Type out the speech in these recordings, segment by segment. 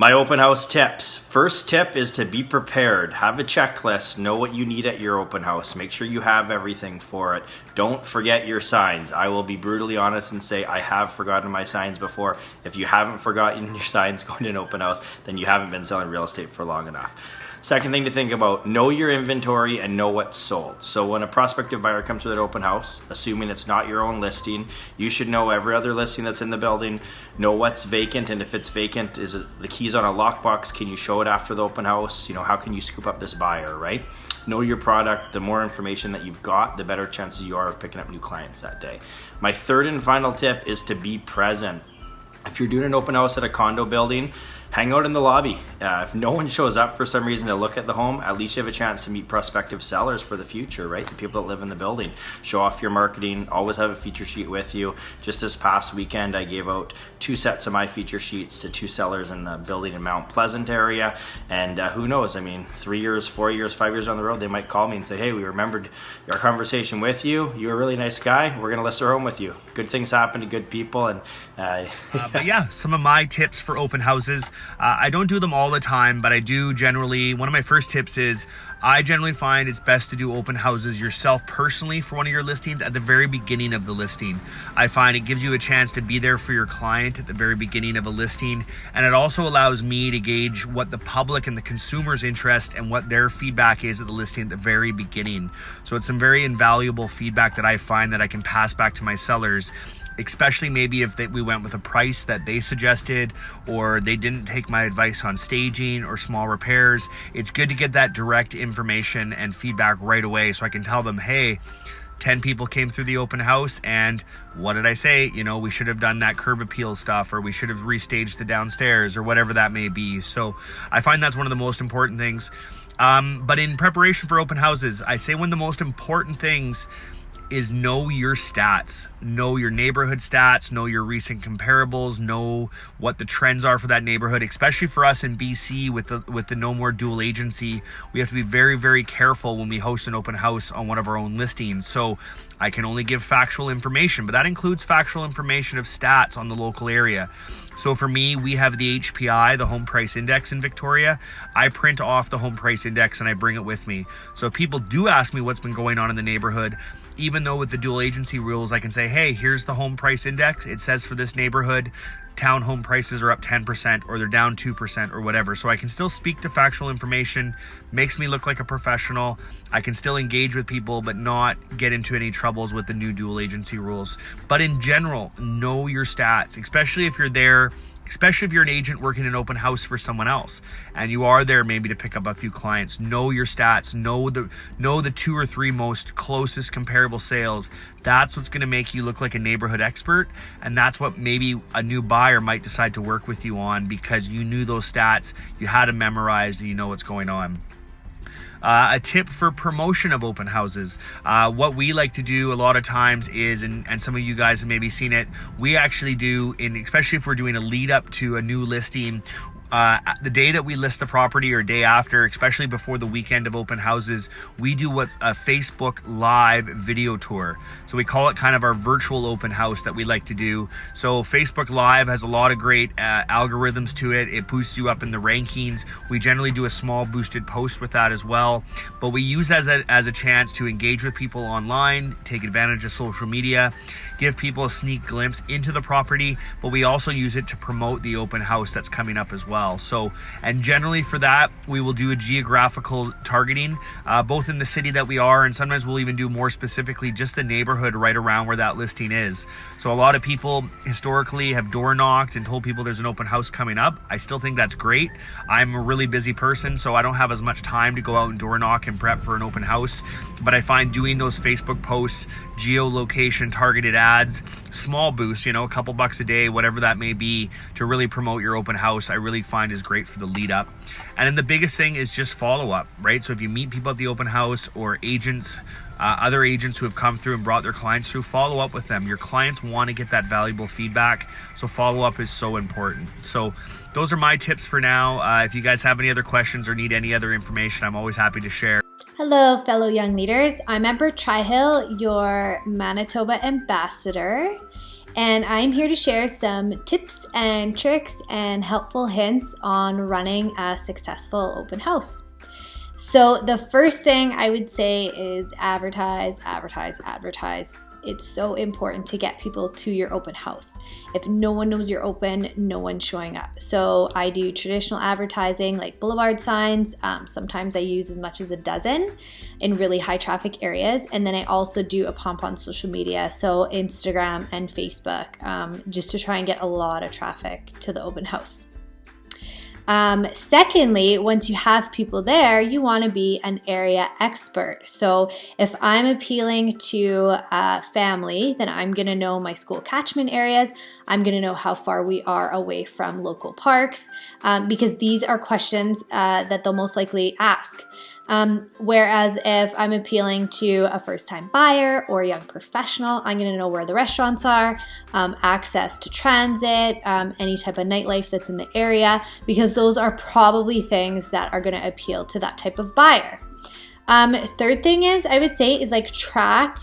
My open house tips. First tip is to be prepared. Have a checklist. Know what you need at your open house. Make sure you have everything for it. Don't forget your signs. I will be brutally honest and say I have forgotten my signs before. If you haven't forgotten your signs going to an open house, then you haven't been selling real estate for long enough. Second thing to think about, know your inventory and know what's sold. So when a prospective buyer comes to an open house, assuming it's not your own listing, you should know every other listing that's in the building, know what's vacant, and if it's vacant, is it the keys on a lockbox? Can you show it after the open house? You know, how can you scoop up this buyer, right? Know your product. The more information that you've got, the better chances you are of picking up new clients that day. My third and final tip is to be present. If you're doing an open house at a condo building, hang out in the lobby. If no one shows up for some reason to look at the home, at least you have a chance to meet prospective sellers for the future, right? The people that live in the building. Show off your marketing, always have a feature sheet with you. Just this past weekend, I gave out 2 sets of my feature sheets to 2 sellers in the building in Mount Pleasant area. And who knows, I mean, 3 years, 4 years, 5 years down the road, they might call me and say, hey, we remembered our conversation with you. You're a really nice guy. We're gonna list our home with you. Good things happen to good people. And but yeah, some of my tips for open houses. I don't do them all the time, but I do generally. One of my first tips is I generally find it's best to do open houses yourself personally for one of your listings at the very beginning of the listing. I find it gives you a chance to be there for your client at the very beginning of a listing, and it also allows me to gauge what the public and the consumer's interest and what their feedback is at the listing at the very beginning. So it's some very invaluable feedback that I find that I can pass back to my sellers, especially maybe if we went with a price that they suggested or they didn't take my advice on staging or small repairs. It's good to get that direct information and feedback right away so I can tell them, hey, 10 people came through the open house and what did I say? You know, we should have done that curb appeal stuff, or we should have restaged the downstairs, or whatever that may be. So I find that's one of the most important things. But in preparation for open houses, I say one of the most important things is know your stats, know your neighborhood stats, know your recent comparables, know what the trends are for that neighborhood. Especially for us in BC with the No More Dual Agency, we have to be very, very careful when we host an open house on one of our own listings. So I can only give factual information, but that includes factual information of stats on the local area. So for me, we have the HPI, the Home Price Index in Victoria. I print off the Home Price Index and I bring it with me. So if people do ask me what's been going on in the neighborhood, even though with the dual agency rules, I can say, hey, here's the Home Price Index. It says for this neighborhood, town home prices are up 10% or they're down 2% or whatever. So I can still speak to factual information, makes me look like a professional. I can still engage with people, but not get into any troubles with the new dual agency rules. But in general, know your stats, especially if you're there, especially if you're an agent working an open house for someone else and you are there maybe to pick up a few clients. Know your stats, know the 2 or 3 most closest comparable sales. That's what's going to make you look like a neighborhood expert, and that's what maybe a new buyer might decide to work with you on because you knew those stats, you had them memorized, and you know what's going on. A tip for promotion of open houses. What we like to do a lot of times is, and some of you guys have maybe seen it, we actually do, especially if we're doing a lead up to a new listing, the day that we list the property or day after, especially before the weekend of open houses, we do what's a Facebook Live video tour. So we call it kind of our virtual open house that we like to do. So Facebook Live has a lot of great algorithms to it. It boosts you up in the rankings. We generally do a small boosted post with that as well. But we use that as a chance to engage with people online, take advantage of social media, give people a sneak glimpse into the property, but we also use it to promote the open house that's coming up as well. So, and generally for that, we will do a geographical targeting, both in the city that we are, and sometimes we'll even do more specifically just the neighborhood right around where that listing is. So a lot of people historically have door knocked and told people there's an open house coming up. I still think that's great. I'm a really busy person, so I don't have as much time to go out and door knock and prep for an open house, but I find doing those Facebook posts, geolocation targeted ads, small boosts, a couple bucks a day, whatever that may be, to really promote your open house, I really find is great for the lead up. And then the biggest thing is just follow up, right? So if you meet people at the open house or agents, other agents who have come through and brought their clients through, follow up with them. Your clients want to get that valuable feedback, so follow up is so important. So those are my tips for now. If you guys have any other questions or need any other information, I'm always happy to share. Hello, fellow young leaders. I'm Amber Trihill, your Manitoba ambassador, and I'm here to share some tips and tricks and helpful hints on running a successful open house. So the first thing I would say is advertise, advertise, advertise. It's so important to get people to your open house. If no one knows you're open, no one's showing up. So I do traditional advertising like boulevard signs. Sometimes I use as much as a dozen in really high traffic areas. And then I also do a pump on social media, so Instagram and Facebook, just to try and get a lot of traffic to the open house. Secondly, once you have people there, you want to be an area expert. So if I'm appealing to a family, then I'm going to know my school catchment areas. I'm going to know how far we are away from local parks, because these are questions that they'll most likely ask. Whereas if I'm appealing to a first-time buyer or a young professional, I'm going to know where the restaurants are, access to transit, any type of nightlife that's in the area, because those are probably things that are going to appeal to that type of buyer. Third thing is, I would say, is like track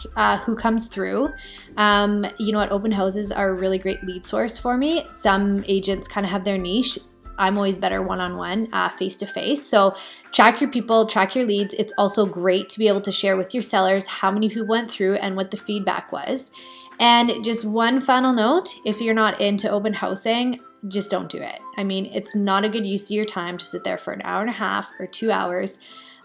who comes through. You know what, open houses are a really great lead source for me. Some agents kind of have their niche. I'm always better one-on-one, face-to-face. So track your people, track your leads. It's also great to be able to share with your sellers how many people went through and what the feedback was. And just one final note, if you're not into open housing, just don't do it. I mean, it's not a good use of your time to sit there for an hour and a half or 2 hours,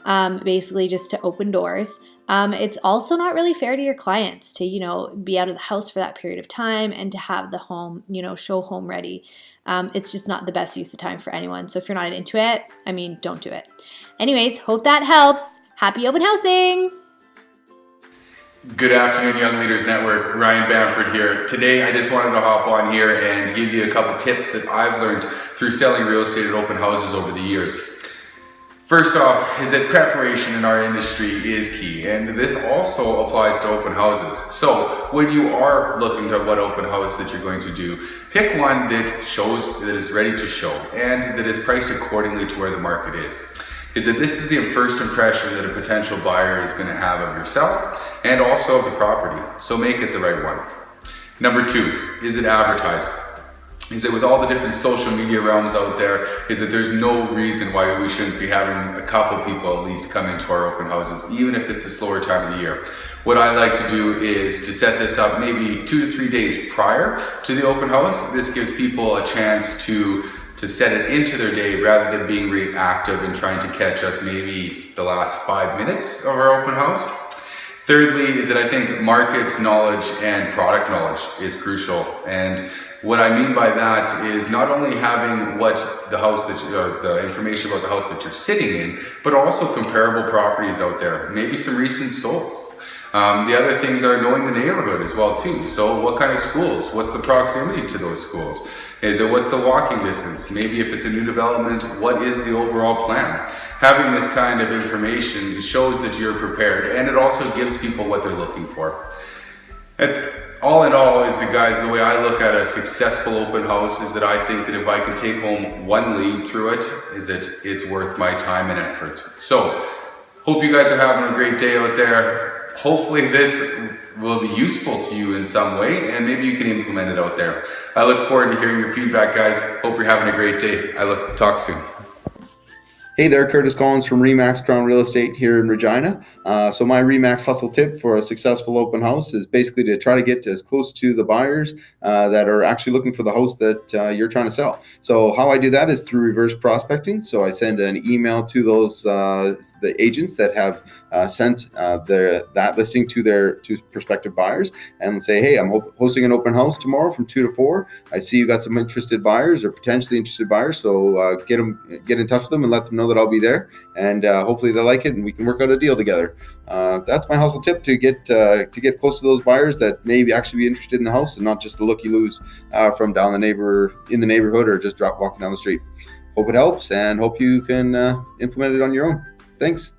basically just to open doors. It's also not really fair to your clients to, be out of the house for that period of time and to have the home, show home ready. It's just not the best use of time for anyone. So if you're not into it, don't do it. Anyways, hope that helps. Happy open housing! Good afternoon, Young Leaders Network. Ryan Bamford here. Today, I just wanted to hop on here and give you a couple tips that I've learned through selling real estate at open houses over the years. First off is that preparation in our industry is key, and this also applies to open houses. So when you are looking at what open house that you're going to do, pick one that is ready to show and that is priced accordingly to where the market is. That this is the first impression that a potential buyer is going to have of yourself and also of the property. So make it the right one. Number two, is it advertised? Is that with all the different social media realms out there, is that there's no reason why we shouldn't be having a couple people at least come into our open houses, even if it's a slower time of the year. What I like to do is to set this up maybe 2 to 3 days prior to the open house. This gives people a chance to set it into their day rather than being reactive and trying to catch us maybe the last 5 minutes of our open house. Thirdly is that I think market knowledge and product knowledge is crucial. And what I mean by that is not only having the information about the house that you're sitting in, but also comparable properties out there, maybe some recent solds. The other things are knowing the neighborhood as well too. So what kind of schools? What's the proximity to those schools? What's the walking distance? Maybe if it's a new development, what is the overall plan? Having this kind of information shows that you're prepared, and it also gives people what they're looking for. All in all, guys, the way I look at a successful open house is that I think that if I can take home one lead through it, is that it's worth my time and efforts. So, hope you guys are having a great day out there. Hopefully this will be useful to you in some way, and maybe you can implement it out there. I look forward to hearing your feedback, guys. Hope you're having a great day. Talk soon. Hey there, Curtis Collins from Remax Crown Real Estate here in Regina. So my Remax hustle tip for a successful open house is basically to try to get as close to the buyers that are actually looking for the house that you're trying to sell. So how I do that is through reverse prospecting. So I send an email to those the agents that have sent that listing to prospective buyers and say, hey, I'm hosting an open house tomorrow from 2 to 4. I see you got some interested buyers or potentially interested buyers. So get in touch with them and let them know that I'll be there, and hopefully they'll like it and we can work out a deal together. That's my hustle tip to get close to those buyers that may actually be interested in the house and not just the look you lose from in the neighborhood or just walking down the street. Hope it helps and hope you can implement it on your own. Thanks.